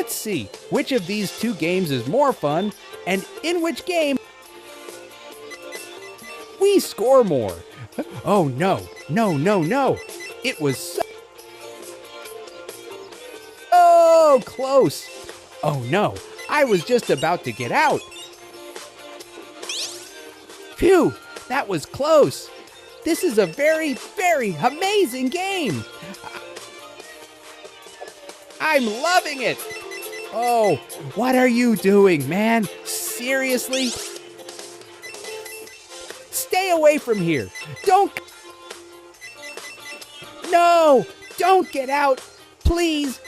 Let's see which of these two games is more fun, and in which game we score more. Oh no, no, no, no. It was so close. Oh no, I was just about to get out. Phew, that was close. This is a very, very amazing game. I'm loving it. Oh, what are you doing, man? Seriously? Stay away from here. No, don't get out. Please,